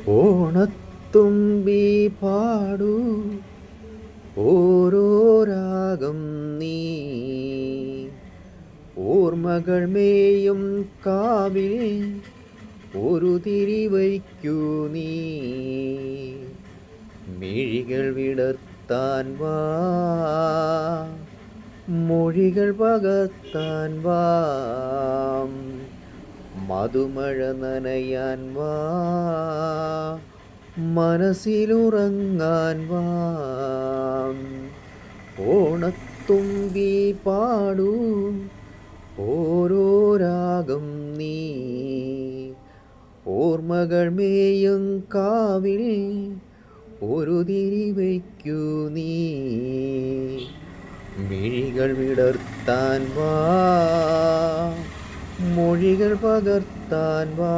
ഓണത്തുമ്പി പാടൂ ഓരോ രാഗം നീ ഓർമ്മകൾ മേയും കാവിൽ ഒരു തിരി വയ്ക്കൂ നീ മിഴികൾ വിടർത്താൻ വാ മൊഴികൾ പകർത്താൻ വാ മധുമഴ നനയാൻ വാ മനസ്സിലുറങ്ങാൻ വാ ഓണത്തുമ്പി പാടൂ ഓരോ രാഗം നീ ഓർമ്മകൾ മേയും കാവിൽ ഒരു തിരി വയ്ക്കൂ നീ മിഴികൾ വിടർത്താൻ വാ മൊഴികൾ പകർത്താൻ വാ